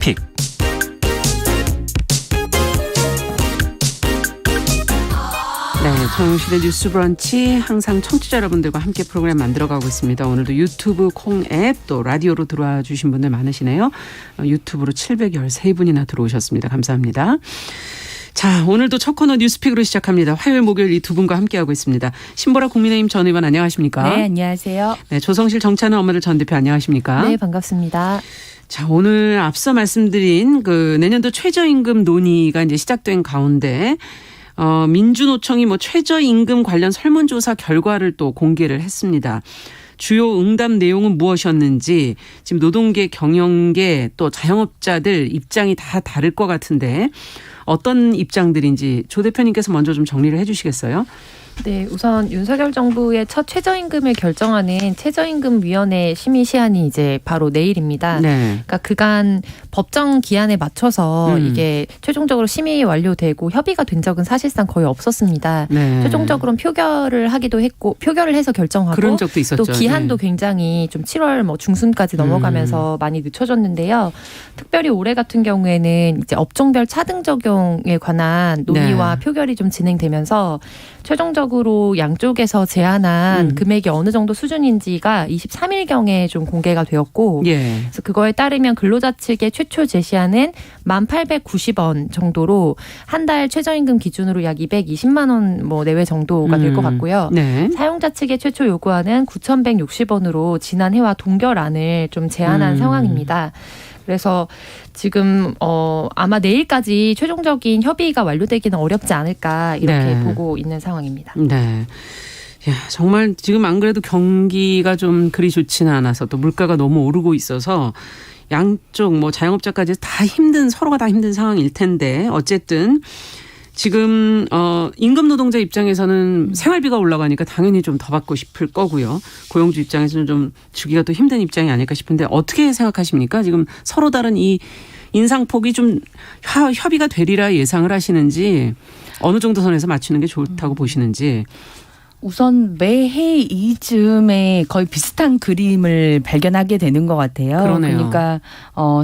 픽. 네, 정용실의 뉴스 브런치 항상 청취자 여러분들과 함께 프로그램 만들어가고 있습니다. 오늘도 유튜브 콩앱 또 라디오로 들어와 주신 분들 많으시네요. 유튜브로 713분이나 들어오셨습니다. 감사합니다. 자, 오늘도 첫 코너 뉴스픽으로 시작합니다. 화요일 목요일 이 두 분과 함께하고 있습니다. 신보라 국민의힘 전 의원 안녕하십니까? 네, 안녕하세요. 네, 조성실 정찬은 엄마들 전 대표 안녕하십니까? 네, 반갑습니다. 자, 오늘 앞서 말씀드린 내년도 최저임금 논의가 이제 시작된 가운데 민주노총이 최저임금 관련 설문조사 결과를 또 공개를 했습니다. 주요 응답 내용은 무엇이었는지 지금 노동계, 경영계 또 자영업자들 입장이 다 다를 것 같은데 어떤 입장들인지 조 대표님께서 먼저 좀 정리를 해 주시겠어요? 네, 우선 윤석열 정부의 첫 최저임금을 결정하는 최저임금위원회 심의 시한이 이제 바로 내일입니다. 네. 그러니까 그간 법정 기한에 맞춰서 이게 최종적으로 심의 완료되고 협의가 된 적은 사실상 거의 없었습니다. 네. 최종적으로는 표결을 하기도 했고 표결을 해서 결정하고 그런 적도 있었죠. 또 기한도 네. 굉장히 좀 7월 중순까지 넘어가면서 많이 늦춰졌는데요. 특별히 올해 같은 경우에는 이제 업종별 차등 적용에 관한 논의와 네. 표결이 좀 진행되면서 최종적으로 양쪽에서 제안한 금액이 어느 정도 수준인지가 23일경에 좀 공개가 되었고 예. 그래서 그거에 따르면 근로자 측의 최초 제시하는 1,890원 정도로 한 달 최저임금 기준으로 약 220만 원 내외 정도가 될 것 같고요. 네. 사용자 측의 최초 요구안은 9,160원으로 지난해와 동결안을 좀 제안한 상황입니다. 그래서 지금 아마 내일까지 최종적인 협의가 완료되기는 어렵지 않을까 이렇게 네. 보고 있는 상황입니다. 네. 야, 정말 지금 안 그래도 경기가 좀 그리 좋지는 않아서 또 물가가 너무 오르고 있어서 양쪽 자영업자까지 서로가 다 힘든 상황일 텐데 어쨌든 지금 임금 노동자 입장에서는 생활비가 올라가니까 당연히 좀 더 받고 싶을 거고요. 고용주 입장에서는 좀 주기가 또 힘든 입장이 아닐까 싶은데 어떻게 생각하십니까? 지금 서로 다른 이 인상폭이 좀 협의가 되리라 예상을 하시는지 어느 정도 선에서 맞추는 게 좋다고 보시는지. 우선 매해 이즈음에 거의 비슷한 그림을 발견하게 되는 것 같아요. 그러네요. 그러니까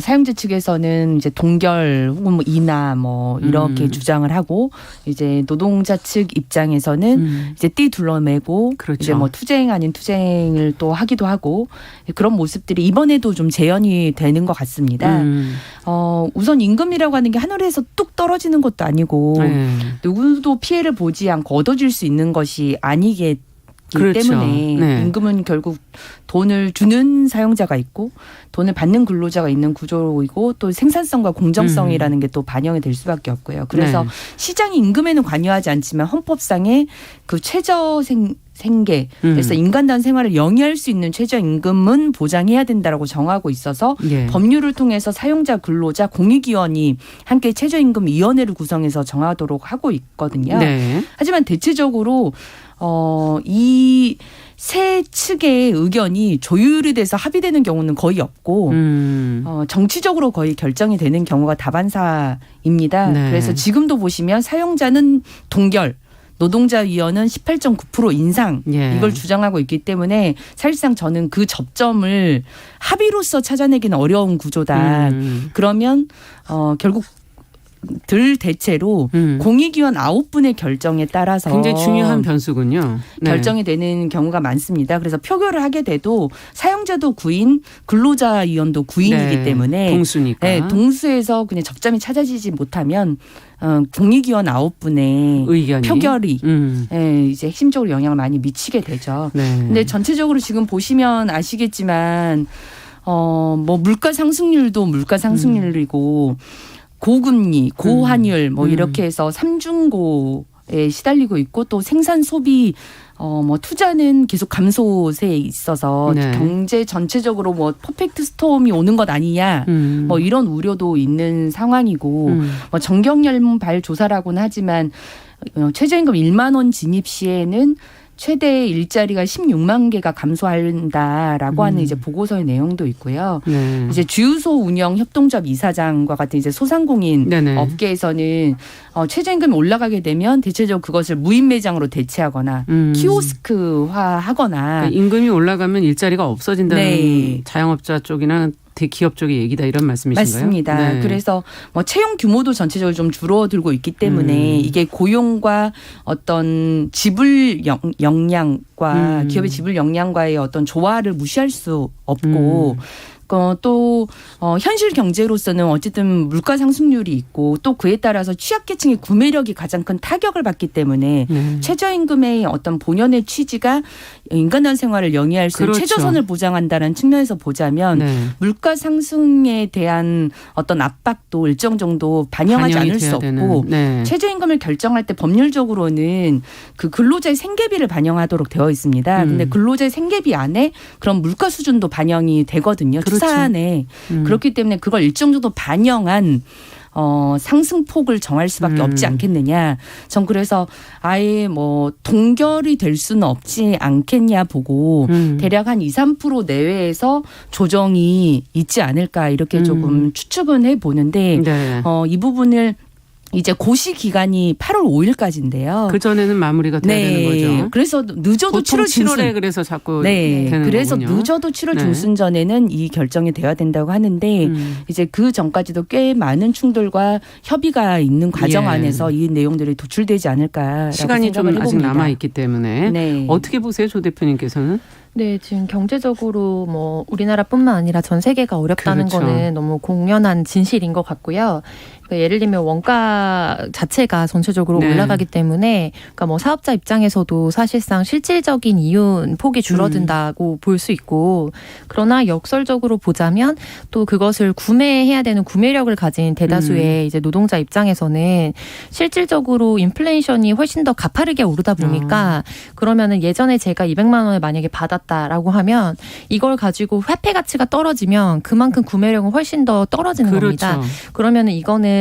사용자 측에서는 이제 동결 혹은 인하 이렇게 주장을 하고 이제 노동자 측 입장에서는 이제 띠 둘러매고 그렇죠. 이제 투쟁 아닌 투쟁을 또 하기도 하고 그런 모습들이 이번에도 좀 재현이 되는 것 같습니다. 우선 임금이라고 하는 게 하늘에서 뚝 떨어지는 것도 아니고 네. 누구도 피해를 보지 않고 얻어질 수 있는 것이 아니기 그렇죠. 때문에 네. 임금은 결국 돈을 주는 사용자가 있고 돈을 받는 근로자가 있는 구조이고 또 생산성과 공정성이라는 게 또 반영이 될 수밖에 없고요. 그래서 네. 시장이 임금에는 관여하지 않지만 헌법상의 그 최저 생계 그래서 인간다운 생활을 영위할 수 있는 최저임금은 보장해야 된다라고 정하고 있어서 예. 법률을 통해서 사용자 근로자 공익위원이 함께 최저임금위원회를 구성해서 정하도록 하고 있거든요. 네. 하지만 대체적으로 이 세 측의 의견이 조율이 돼서 합의되는 경우는 거의 없고 정치적으로 거의 결정이 되는 경우가 다반사입니다. 네. 그래서 지금도 보시면 사용자는 동결 노동자위원은 18.9% 인상 예. 이걸 주장하고 있기 때문에 사실상 저는 그 접점을 합의로서 찾아내기는 어려운 구조다. 그러면 결국 대체로 공익위원 9분의 결정에 따라서 굉장히 중요한 변수군요. 네. 결정이 되는 경우가 많습니다. 그래서 표결을 하게 돼도 사용자도 구인, 근로자위원도 구인이기 네. 때문에 동수니까. 네, 동수에서 그냥 적점이 찾아지지 못하면 공익위원 9분의 의견이. 표결이 이제 핵심적으로 영향을 많이 미치게 되죠. 네. 근데 전체적으로 지금 보시면 아시겠지만 물가 상승률도 물가 상승률이고 고금리, 고환율 이렇게 해서 삼중고에 시달리고 있고 또 생산 소비 투자는 계속 감소세에 있어서 네. 경제 전체적으로 퍼펙트 스톰이 오는 것 아니냐 이런 우려도 있는 상황이고 정경련발 조사라고는 하지만 최저임금 1만 원 진입 시에는 최대 일자리가 16만 개가 감소한다라고 하는 이제 보고서의 내용도 있고요. 네. 이제 주유소 운영 협동조합 이사장과 같은 이제 소상공인 네네. 업계에서는 최저임금이 올라가게 되면 대체적으로 그것을 무인 매장으로 대체하거나 키오스크화 하거나 그러니까 임금이 올라가면 일자리가 없어진다는 네. 자영업자 쪽이나 대기업 쪽의 얘기다 이런 말씀이신가요? 맞습니다. 네. 그래서 뭐 채용 규모도 전체적으로 좀 줄어들고 있기 때문에 이게 고용과 어떤 지불 역량과 기업의 지불 역량과의 어떤 조화를 무시할 수 없고 또 현실 경제로서는 어쨌든 물가 상승률이 있고 또 그에 따라서 취약계층의 구매력이 가장 큰 타격을 받기 때문에 최저임금의 어떤 본연의 취지가 인간다운 생활을 영위할 수 있는 그렇죠. 최저선을 보장한다는 측면에서 보자면 네. 물가 상승에 대한 어떤 압박도 일정 정도 반영하지 않을 수 없고 네. 최저임금을 결정할 때 법률적으로는 그 근로자의 생계비를 반영하도록 되어 있습니다. 근데 근로자의 생계비 안에 그런 물가 수준도 반영이 되거든요. 그렇죠. 추사안에. 그렇기 때문에 그걸 일정 정도 반영한 상승폭을 정할 수밖에 없지 않겠느냐. 전 그래서 아예 뭐 동결이 될 수는 없지 않겠냐 보고 대략 한 2, 3% 내외에서 조정이 있지 않을까 이렇게 조금 추측은 해보는데 네. 이 부분을 이제 고시 기간이 8월 5일까지인데요. 그 전에는 마무리가 돼야 되는 거죠. 그래서 늦어도 보통 7월 7월에 중순. 그래서 자꾸 네. 되는 그래서 거군요. 늦어도 7월 네. 중순 전에는 이 결정이 되어야 된다고 하는데 이제 그 전까지도 꽤 많은 충돌과 협의가 있는 과정 예. 안에서 이 내용들이 도출되지 않을까라고 시간이 좀 생각을 아직 해봅니다. 남아 있기 때문에 네. 어떻게 보세요, 조 대표님께서는? 네, 지금 경제적으로 뭐 우리나라뿐만 아니라 전 세계가 어렵다는 그렇죠. 거는 너무 공연한 진실인 것 같고요. 그러니까 예를 들면 원가 자체가 전체적으로 네. 올라가기 때문에 그러니까 뭐 사업자 입장에서도 사실상 실질적인 이윤 폭이 줄어든다고 볼 수 있고 그러나 역설적으로 보자면 또 그것을 구매해야 되는 구매력을 가진 대다수의 이제 노동자 입장에서는 실질적으로 인플레이션이 훨씬 더 가파르게 오르다 보니까 그러면은 예전에 제가 200만 원을 만약에 받았다라고 하면 이걸 가지고 화폐 가치가 떨어지면 그만큼 구매력은 훨씬 더 떨어지는 그렇죠. 겁니다. 그러면은 이거는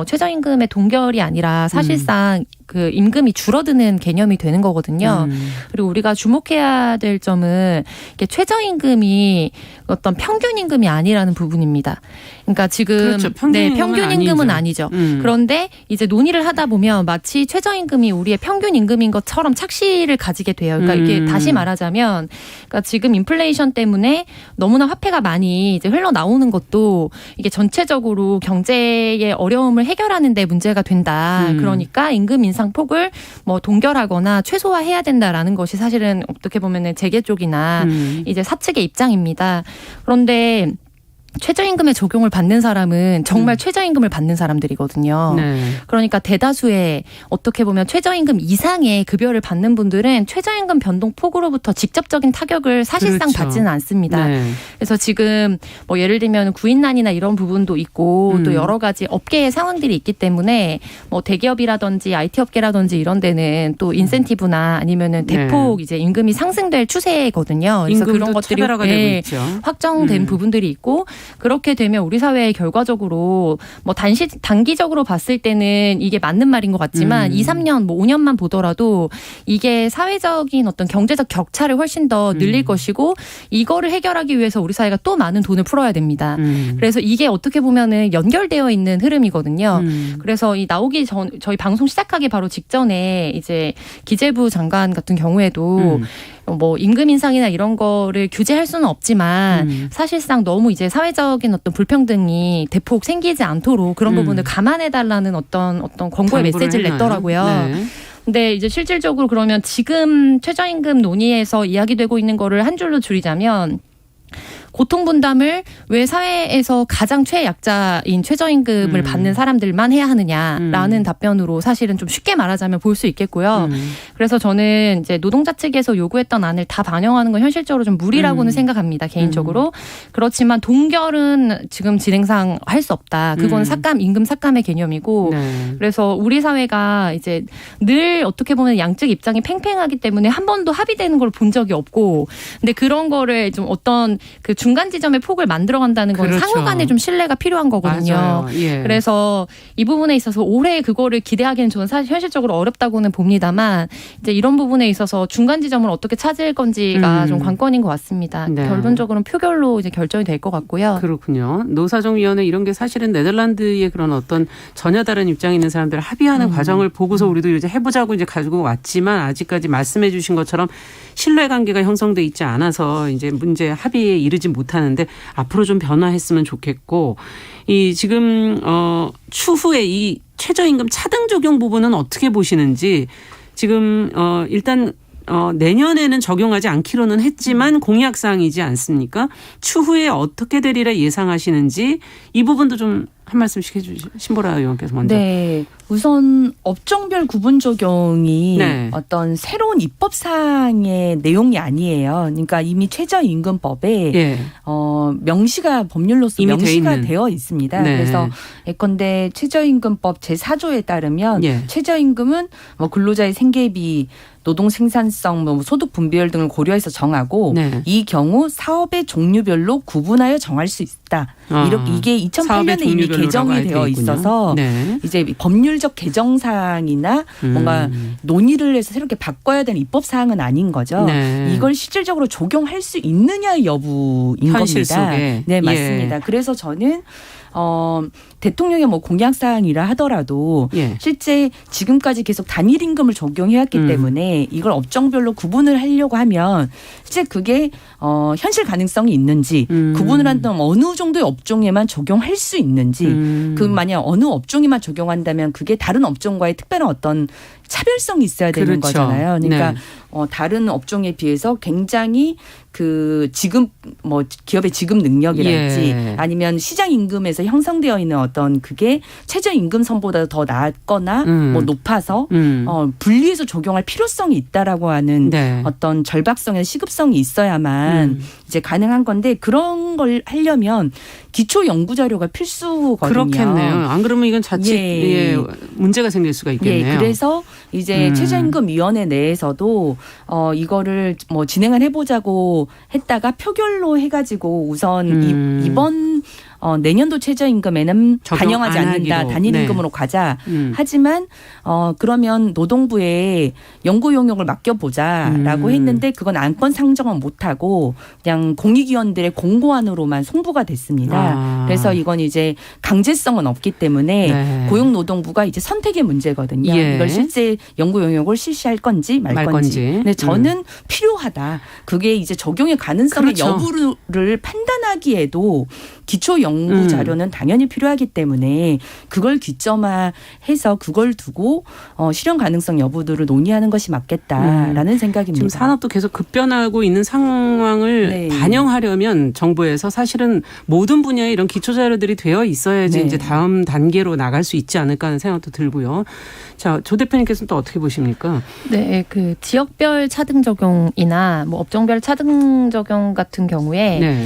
최저임금의 동결이 아니라 사실상 그 임금이 줄어드는 개념이 되는 거거든요. 그리고 우리가 주목해야 될 점은 이게 최저임금이 어떤 평균 임금이 아니라는 부분입니다. 그러니까 지금 그렇죠. 평균 평균 임금은 아니죠. 그런데 이제 논의를 하다 보면 마치 최저임금이 우리의 평균 임금인 것처럼 착시를 가지게 돼요. 그러니까 이게 다시 말하자면 그러니까 지금 인플레이션 때문에 너무나 화폐가 많이 이제 흘러나오는 것도 이게 전체적으로 경제의 어려움을 해결하는 데 문제가 된다. 그러니까 임금 인상 폭을 뭐 동결하거나 최소화해야 된다라는 것이 사실은 어떻게 보면은 재계 쪽이나 이제 사측의 입장입니다. 그런데 최저임금의 적용을 받는 사람은 정말 최저임금을 받는 사람들이거든요. 네. 그러니까 대다수의 어떻게 보면 최저임금 이상의 급여를 받는 분들은 최저임금 변동폭으로부터 직접적인 타격을 사실상 그렇죠. 받지는 않습니다. 네. 그래서 지금 뭐 예를 들면 구인난이나 이런 부분도 있고 또 여러 가지 업계의 상황들이 있기 때문에 뭐 대기업이라든지 IT 업계라든지 이런 데는 또 인센티브나 아니면은 대폭 이제 임금이 상승될 추세거든요. 그래서 그런 임금도 것들이 차별화가 되고 있죠. 확정된 부분들이 있고 그렇게 되면 우리 사회에 결과적으로 뭐 단기적으로 봤을 때는 이게 맞는 말인 것 같지만 2, 3년 뭐 5년만 보더라도 이게 사회적인 어떤 경제적 격차를 훨씬 더 늘릴 것이고 이거를 해결하기 위해서 우리 사회가 또 많은 돈을 풀어야 됩니다. 그래서 이게 어떻게 보면은 연결되어 있는 흐름이거든요. 그래서 이 나오기 전 저희 방송 시작하기 바로 직전에 이제 기재부 장관 같은 경우에도 뭐 임금 인상이나 이런 거를 규제할 수는 없지만 사실상 너무 이제 사회적인 어떤 불평등이 대폭 생기지 않도록 그런 부분을 감안해달라는 어떤 권고의 메시지를 했나요? 냈더라고요. 네. 근데 이제 실질적으로 그러면 지금 최저임금 논의에서 이야기되고 있는 거를 한 줄로 줄이자면 고통분담을 왜 사회에서 가장 최약자인 최저임금을 받는 사람들만 해야 하느냐라는 답변으로 사실은 좀 쉽게 말하자면 볼 수 있겠고요. 그래서 저는 이제 노동자 측에서 요구했던 안을 다 반영하는 건 현실적으로 좀 무리라고는 생각합니다. 개인적으로. 그렇지만 동결은 지금 진행상 할 수 없다. 그건 임금 삭감의 개념이고 네. 그래서 우리 사회가 이제 늘 어떻게 보면 양측 입장이 팽팽하기 때문에 한 번도 합의되는 걸 본 적이 없고 근데 그런 거를 좀 어떤 그 중간 지점의 폭을 만들어간다는 건 그렇죠. 상호 간에 좀 신뢰가 필요한 거거든요. 맞아요. 예. 그래서 이 부분에 있어서 올해 그거를 기대하기는 저는 사실 현실적으로 어렵다고는 봅니다만 이제 이런 부분에 있어서 중간 지점을 어떻게 찾을 건지가 좀 관건인 것 같습니다. 네. 결론적으로는 표결로 이제 결정이 될 것 같고요. 그렇군요. 노사정위원회 이런 게 사실은 네덜란드의 그런 어떤 전혀 다른 입장에 있는 사람들 합의하는 과정을 보고서 우리도 이제 해보자고 이제 가지고 왔지만 아직까지 말씀해 주신 것처럼 신뢰관계가 형성돼 있지 않아서 이제 문제 합의에 이르지 못하는데 앞으로 좀 변화했으면 좋겠고 이 지금 추후에 이 최저임금 차등 적용 부분은 어떻게 보시는지 지금 일단 내년에는 적용하지 않기로는 했지만 공약사항이지 않습니까? 추후에 어떻게 되리라 예상하시는지 이 부분도 좀 한 말씀씩 해주시죠. 신보라 의원께서 먼저. 네. 우선 업종별 구분 적용이 네. 어떤 새로운 입법 사항의 내용이 아니에요. 그러니까 이미 최저임금법에 예. 명시가 법률로서 이미 명시가 되어 있습니다. 네. 그래서 예컨대 최저임금법 제4조에 따르면 예. 최저임금은 뭐 근로자의 생계비, 노동 생산성, 뭐 소득 분배율 등을 고려해서 정하고 네. 이 경우 사업의 종류별로 구분하여 정할 수 있다. 이게 2008년에 이미 개정이 되어 있어서 네. 이제 법률적 개정사항이나 뭔가 논의를 해서 새롭게 바꿔야 되는 입법 사항은 아닌 거죠. 네. 이걸 실질적으로 적용할 수 있느냐 여부인 현실 겁니다. 속에. 네, 맞습니다. 예. 그래서 저는 대통령의 뭐 공약사항이라 하더라도 예. 실제 지금까지 계속 단일 임금을 적용해왔기 때문에 이걸 업종별로 구분을 하려고 하면 실제 그게 현실 가능성이 있는지 구분을 한다면 어느 정도의 업종에만 적용할 수 있는지 그 만약 어느 업종에만 적용한다면 그게 다른 업종과의 특별한 어떤 차별성이 있어야 되는 그렇죠. 거잖아요. 그러니까 네. 다른 업종에 비해서 굉장히 그 지급 뭐 기업의 지급 능력이랄지 예. 아니면 시장 임금에서 형성되어 있는 어떤 그게 최저 임금선보다 더 낮거나 뭐 높아서 분리해서 적용할 필요성이 있다라고 하는 네. 어떤 절박성이나 시급성이 있어야만 이제 가능한 건데 그런 걸 하려면 기초 연구 자료가 필수거든요. 그렇겠네요. 안 그러면 이건 자칫 예. 문제가 생길 수가 있겠네요. 예, 그래서 이제 최저임금위원회 내에서도 이거를 뭐 진행을 해보자고 했다가 표결로 해가지고 우선 이번 내년도 최저임금에는 적용 반영하지 안 않는다. 하기로. 단일임금으로 가자. 하지만 그러면 노동부에 연구 용역을 맡겨보자라고 했는데 그건 안건 상정은 못하고 그냥 공익위원들의 공고안으로만 송부가 됐습니다. 그래서 이건 이제 강제성은 없기 때문에 네. 고용노동부가 이제 선택의 문제거든요. 예. 이걸 실제 연구 용역을 실시할 건지 말 건지. 근데 저는 필요하다. 그게 이제 적용의 가능성의 그렇죠. 여부를 판단하기에도 기초 연구 자료는 당연히 필요하기 때문에 그걸 기점화해서 그걸 두고 실현 가능성 여부들을 논의하는 것이 맞겠다라는 생각입니다. 지금 산업도 계속 급변하고 있는 상황을 네. 반영하려면 정부에서 사실은 모든 분야에 이런 기초 자료들이 되어 있어야지 네. 이제 다음 단계로 나갈 수 있지 않을까 하는 생각도 들고요. 자, 조 대표님께서는 또 어떻게 보십니까? 네, 그 지역별 차등 적용이나 뭐 업종별 차등 적용 같은 경우에 네.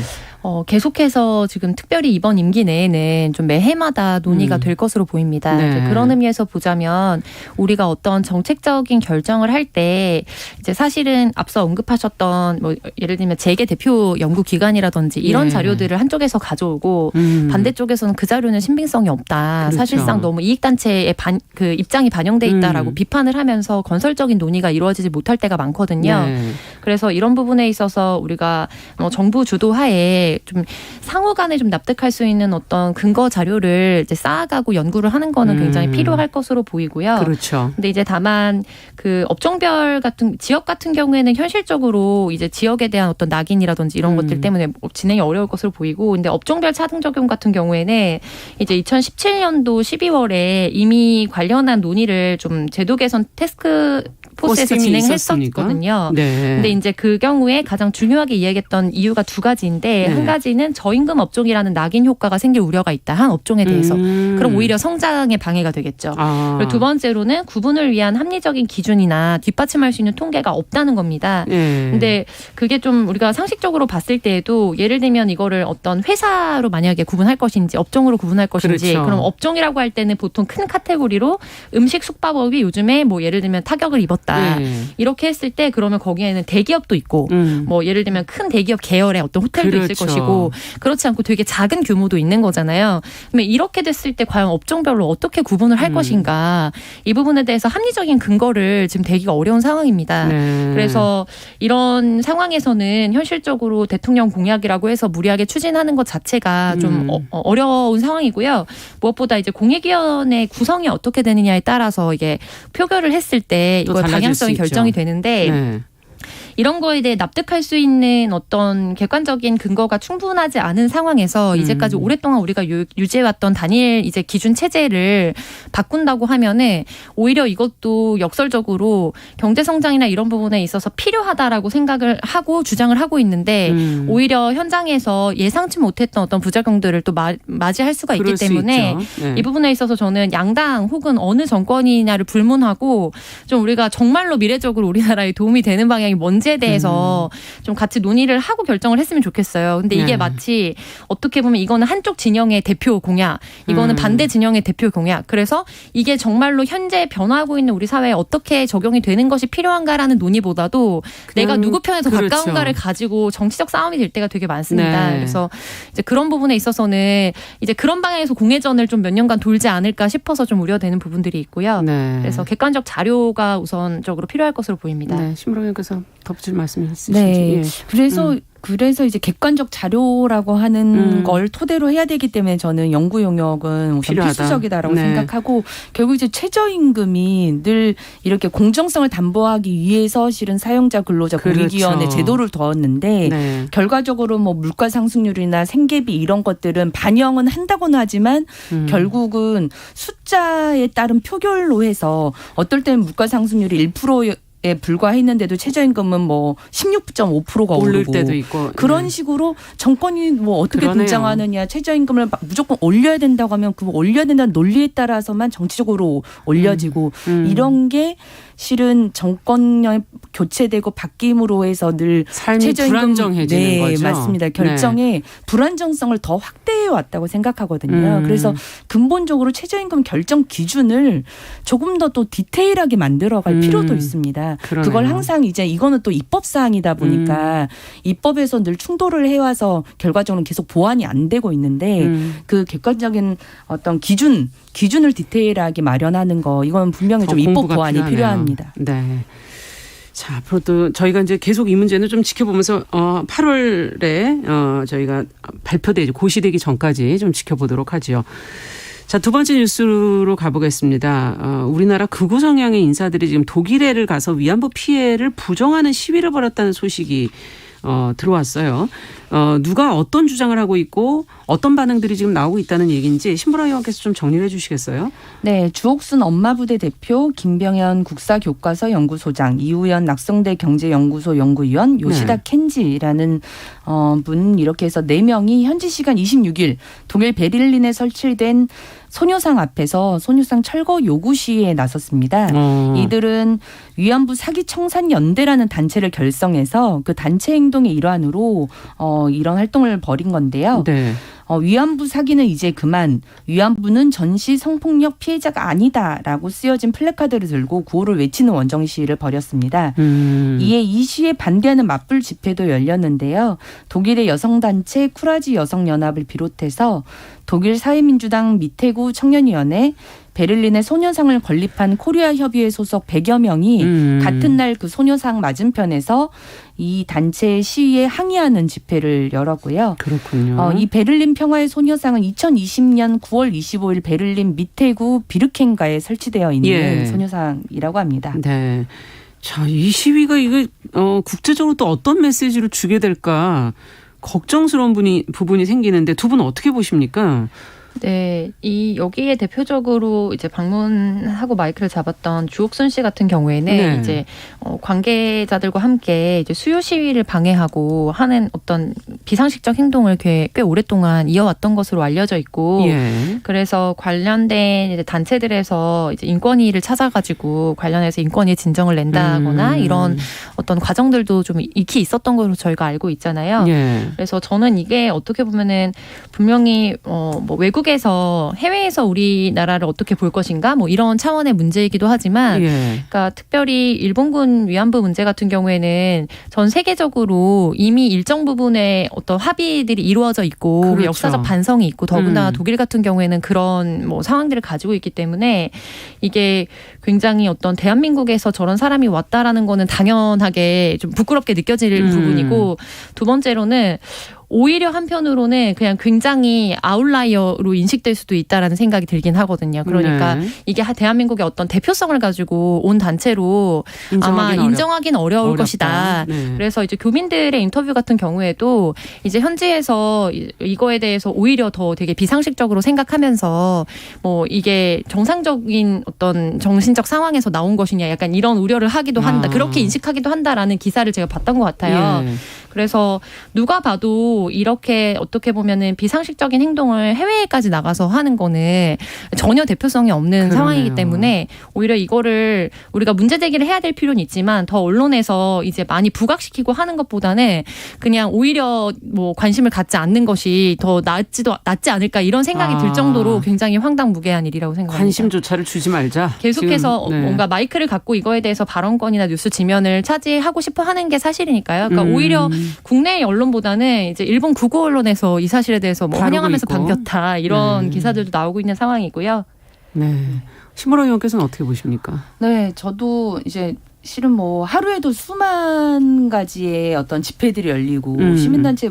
계속해서 지금 특별히 이번 임기 내에는 좀 매해마다 논의가 될 것으로 보입니다. 네. 이제 그런 의미에서 보자면 우리가 어떤 정책적인 결정을 할 때 이제 사실은 앞서 언급하셨던 뭐 예를 들면 재계 대표 연구기관이라든지 이런 네. 자료들을 한쪽에서 가져오고 반대쪽에서는 그 자료는 신빙성이 없다. 그렇죠. 사실상 너무 이익단체의 그 입장이 반영돼 있다라고 비판을 하면서 건설적인 논의가 이루어지지 못할 때가 많거든요. 네. 그래서 이런 부분에 있어서 우리가 정부 주도하에 좀 상호 간에 좀 납득할 수 있는 어떤 근거 자료를 이제 쌓아가고 연구를 하는 거는 굉장히 필요할 것으로 보이고요. 그렇죠. 근데 이제 다만 그 업종별 같은 지역 같은 경우에는 현실적으로 이제 지역에 대한 어떤 낙인이라든지 이런 것들 때문에 진행이 어려울 것으로 보이고, 근데 업종별 차등 적용 같은 경우에는 이제 2017년도 12월에 이미 관련한 논의를 좀 제도 개선 테스크 포스에서 진행했었거든요. 네. 근데 이제 그 경우에 가장 중요하게 이야기했던 이유가 두 가지인데, 네. 한 가지는 저임금 업종이라는 낙인 효과가 생길 우려가 있다. 한 업종에 대해서. 그럼 오히려 성장에 방해가 되겠죠. 그리고 두 번째로는 구분을 위한 합리적인 기준이나 뒷받침할 수 있는 통계가 없다는 겁니다. 네. 근데 그게 좀 우리가 상식적으로 봤을 때에도 예를 들면 이거를 어떤 회사로 만약에 구분할 것인지 업종으로 구분할 것인지, 그렇죠. 그럼 업종이라고 할 때는 보통 큰 카테고리로 음식 숙박업이 요즘에 뭐 예를 들면 타격을 입었다. 네. 이렇게 했을 때 그러면 거기에는 대기업도 있고 뭐 예를 들면 큰 대기업 계열의 어떤 호텔도 그렇죠. 있을 것이고, 그렇지 않고 되게 작은 규모도 있는 거잖아요. 그러면 이렇게 됐을 때 과연 업종별로 어떻게 구분을 할 것인가, 이 부분에 대해서 합리적인 근거를 지금 대기가 어려운 상황입니다. 네. 그래서 이런 상황에서는 현실적으로 대통령 공약이라고 해서 무리하게 추진하는 것 자체가 좀 어려운 상황이고요. 무엇보다 이제 공익위원회 구성이 어떻게 되느냐에 따라서 이게 표결을 했을 때 또 이거 달라질 방향성이 수 있죠. 결정이 되는데 네. 이런 거에 대해 납득할 수 있는 어떤 객관적인 근거가 충분하지 않은 상황에서 이제까지 오랫동안 우리가 유지해왔던 단일 이제 기준 체제를 바꾼다고 하면은 오히려 이것도 역설적으로 경제 성장이나 이런 부분에 있어서 필요하다라고 생각을 하고 주장을 하고 있는데 오히려 현장에서 예상치 못했던 어떤 부작용들을 또 맞이할 수가 있기 때문에 이 부분에 있어서 저는 양당 혹은 어느 정권이냐를 불문하고 좀 우리가 정말로 미래적으로 우리나라에 도움이 되는 방향이 뭔지에 대해서 좀 같이 논의를 하고 결정을 했으면 좋겠어요. 근데 이게 마치 어떻게 보면 이거는 한쪽 진영의 대표 공약, 이거는 반대 진영의 대표 공약. 그래서 이게 정말로 현재 변화하고 있는 우리 사회에 어떻게 적용이 되는 것이 필요한가라는 논의보다도 내가 누구 편에 더 가까운가를 가지고 정치적 싸움이 될 때가 되게 많습니다. 네. 그래서 이제 그런 부분에 있어서는 이제 그런 방향에서 공회전을 좀 몇 년간 돌지 않을까 싶어서 좀 우려되는 부분들이 있고요. 네. 그래서 객관적 자료가 우선적으로 필요할 것으로 보입니다. 네, 신보라 의원께서 덧붙일 말씀 있으신지. 네. 예. 그래서 이제 객관적 자료라고 하는 걸 토대로 해야 되기 때문에 저는 연구 용역은 우선 필요하다. 필수적이다라고 네. 생각하고 결국 이제 최저임금이 늘 이렇게 공정성을 담보하기 위해서 실은 사용자 근로자 공익위원회 제도를 두었는데 네. 결과적으로 뭐 물가 상승률이나 생계비 이런 것들은 반영은 한다고는 하지만 결국은 숫자에 따른 표결로 해서 어떨 때는 물가 상승률이 1%에 불과했는데도 최저임금은 뭐 16.5%가 오를 오르고 때도 있고 그런 식으로 정권이 뭐 어떻게 그러네요. 등장하느냐 최저임금을 무조건 올려야 된다고 하면 그 올려야 된다는 논리에 따라서만 정치적으로 올려지고 이런 게 실은 정권이 교체되고 바뀜으로 해서 늘 삶이 최저임금 불안정해지는 거죠. 맞습니다. 결정의 불안정성을 더 확대해 왔다고 생각하거든요. 그래서 근본적으로 최저임금 결정 기준을 조금 더 또 디테일하게 만들어갈 필요도 있습니다. 그러네요. 그걸 항상 이제 이거는 또 입법 사항이다 보니까 입법에서 늘 충돌을 해와서 결과적으로 계속 보완이 안 되고 있는데 그 객관적인 어떤 기준을 디테일하게 마련하는 거 이건 분명히 좀 입법 보완이 필요합니다. 네. 자, 앞으로도 저희가 이제 계속 이 문제는 좀 지켜보면서 8월에 저희가 발표되지 고시되기 전까지 좀 지켜보도록 하죠. 자, 두 번째 뉴스로 가보겠습니다. 우리나라 극우 성향의 인사들이 지금 독일에를 가서 위안부 피해를 부정하는 시위를 벌였다는 소식이 들어왔어요. 누가 어떤 주장을 하고 있고 어떤 반응들이 지금 나오고 있다는 얘기인지 신보라 의원께서 좀 정리를 해 주시겠어요? 네. 주옥순 엄마부대 대표, 김병현 국사교과서 연구소장, 이우연 낙성대 경제연구소 연구위원, 요시다 켄지라는 분 이렇게 해서 4명이 현지 시간 26일 독일 베를린에 설치된 소녀상 앞에서 소녀상 철거 요구 시위에 나섰습니다. 이들은 위안부 사기 청산 연대라는 단체를 결성해서 그 단체 행동의 일환으로 이런 활동을 벌인 건데요. 네. 위안부 사기는 이제 그만, 위안부는 전시 성폭력 피해자가 아니다라고 쓰여진 플래카드를 들고 구호를 외치는 원정 시위를 벌였습니다. 이에 이 시위에 반대하는 맞불 집회도 열렸는데요. 독일의 여성단체 쿠라지 여성연합을 비롯해서 독일 사회민주당 미테구 청년위원회, 베를린의 소녀상을 건립한 코리아 협의회 소속 100여 명이 같은 날 그 소녀상 맞은편에서 이 단체의 시위에 항의하는 집회를 열었고요. 그렇군요. 이 베를린 평화의 소녀상은 2020년 9월 25일 베를린 미테구 비르켄가에 설치되어 있는 소녀상이라고 합니다. 네. 자, 이 시위가 이거 국제적으로 또 어떤 메시지를 주게 될까 걱정스러운 부분이 생기는데 두 분은 어떻게 보십니까? 네, 여기에 대표적으로 이제 방문하고 마이크를 잡았던 주옥순 씨 같은 경우에는 이제 관계자들과 함께 이제 수요 시위를 방해하고 하는 어떤 비상식적 행동을 꽤 오랫동안 이어왔던 것으로 알려져 있고, 그래서 관련된 이제 단체들에서 이제 인권위를 찾아가지고 관련해서 인권위 진정을 낸다거나 이런 어떤 과정들도 좀 익히 있었던 것으로 저희가 알고 있잖아요. 그래서 저는 이게 어떻게 보면은 분명히 뭐 외국에서 해외에서 우리나라를 어떻게 볼 것인가 뭐 이런 차원의 문제이기도 하지만 그러니까 특별히 일본군 위안부 문제 같은 경우에는 전 세계적으로 이미 일정 부분의 어떤 합의들이 이루어져 있고 그렇죠. 역사적 반성이 있고 더구나 독일 같은 경우에는 그런 뭐 상황들을 가지고 있기 때문에 이게 굉장히 어떤 대한민국에서 저런 사람이 왔다라는 거는 당연하게 좀 부끄럽게 느껴질 부분이고 두 번째로는 오히려 한편으로는 그냥 굉장히 아웃라이어로 인식될 수도 있다라는 생각이 들긴 하거든요. 그러니까 네. 이게 대한민국의 어떤 대표성을 가지고 온 단체로 아마 인정하기는 어려울 어렵다. 것이다. 네. 그래서 이제 교민들의 인터뷰 같은 경우에도 이제 현지에서 이거에 대해서 오히려 더 되게 비상식적으로 생각하면서 뭐 이게 정상적인 어떤 정신적 상황에서 나온 것이냐 약간 이런 우려를 하기도 한다. 그렇게 인식하기도 한다라는 기사를 제가 봤던 것 같아요. 예. 그래서 누가 봐도 이렇게 어떻게 보면은 비상식적인 행동을 해외에까지 나가서 하는 거는 전혀 대표성이 없는 그러네요. 상황이기 때문에 오히려 이거를 우리가 문제 제기를 해야 될 필요는 있지만 더 언론에서 이제 많이 부각시키고 하는 것보다는 그냥 오히려 뭐 관심을 갖지 않는 것이 더 낫지 않을까 이런 생각이 들 정도로 굉장히 황당무계한 일이라고 생각합니다. 관심조차를 주지 말자. 계속해서 지금, 네. 뭔가 마이크를 갖고 이거에 대해서 발언권이나 뉴스 지면을 차지하고 싶어 하는 게 사실이니까요. 그러니까 오히려 국내 언론보다는 이제 일본 국어 언론에서 이 사실에 대해서 뭐 환영하면서 있고. 반겼다 이런 기사들도 나오고 있는 상황이고요. 네. 신보라 의원께서는 어떻게 보십니까? 네, 저도 이제 실은 뭐 하루에도 수만 가지의 어떤 집회들이 열리고 시민단체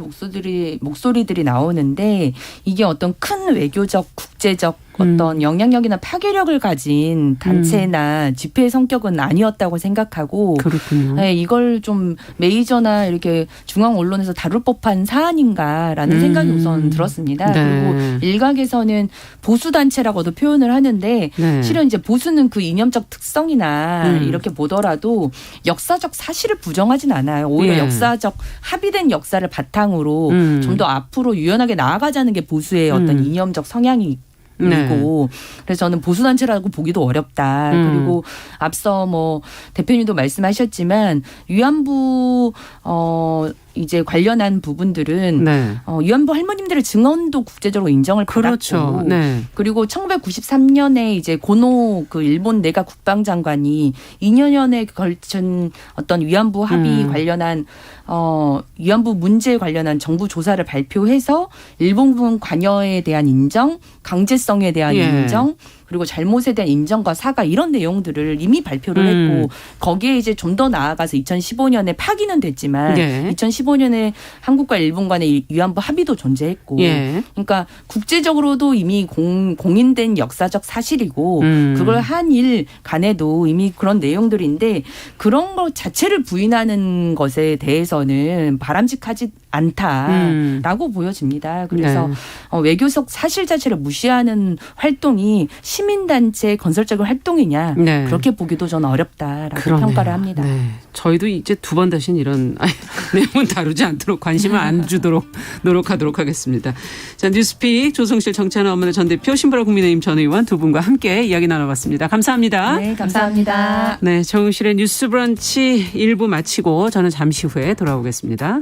목소리들이 나오는데 이게 어떤 큰 외교적, 국제적 어떤 영향력이나 파괴력을 가진 단체나 집회의 성격은 아니었다고 생각하고 그렇군요. 네, 이걸 좀 메이저나 이렇게 중앙 언론에서 다룰 법한 사안인가라는 생각이 우선 들었습니다. 네. 그리고 일각에서는 보수 단체라고도 표현을 하는데 네. 실은 이제 보수는 그 이념적 특성이나 이렇게 보더라도 역사적 사실을 부정하진 않아요. 오히려 예. 역사적 합의된 역사를 바탕으로 좀 더 앞으로 유연하게 나아가자는 게 보수의 어떤 이념적 성향이 그리고 그래서 저는 보수단체라고 보기도 어렵다. 그리고 앞서 뭐 대표님도 말씀하셨지만 위안부 이제 관련한 부분들은 네. 위안부 할머님들의 증언도 국제적으로 인정을 그렇죠. 받았고 네. 그리고 1993년에 이제 고노 그 일본 내각 국방장관이 2년여에 걸친 어떤 위안부 합의 관련한 위안부 문제에 관련한 정부 조사를 발표해서 일본군 관여에 대한 인정, 강제성에 대한 인정, 그리고 잘못에 대한 인정과 사과 이런 내용들을 이미 발표를 했고 거기에 이제 좀 더 나아가서 2015년에 파기는 됐지만 2015년에 한국과 일본 간의 위안부 합의도 존재했고 그러니까 국제적으로도 이미 공인된 역사적 사실이고 그걸 한일 간에도 이미 그런 내용들인데 그런 것 자체를 부인하는 것에 대해서는 바람직하지 않다라고 보여집니다. 그래서 외교적 사실 자체를 무시하는 활동이 시민단체 건설적인 활동이냐 그렇게 보기도 저는 어렵다라고 평가를 합니다. 네. 저희도 이제 두 번 다시는 이런 내용은 다루지 않도록 관심을 안 주도록 노력하도록 하겠습니다. 자, 뉴스픽 조성실 정치하는 업무의 전 대표 신보라 국민의힘 전 의원 두 분과 함께 이야기 나눠봤습니다. 감사합니다. 네, 감사합니다. 네, 정은실의 뉴스 브런치 1부 마치고 저는 잠시 후에 돌아오겠습니다.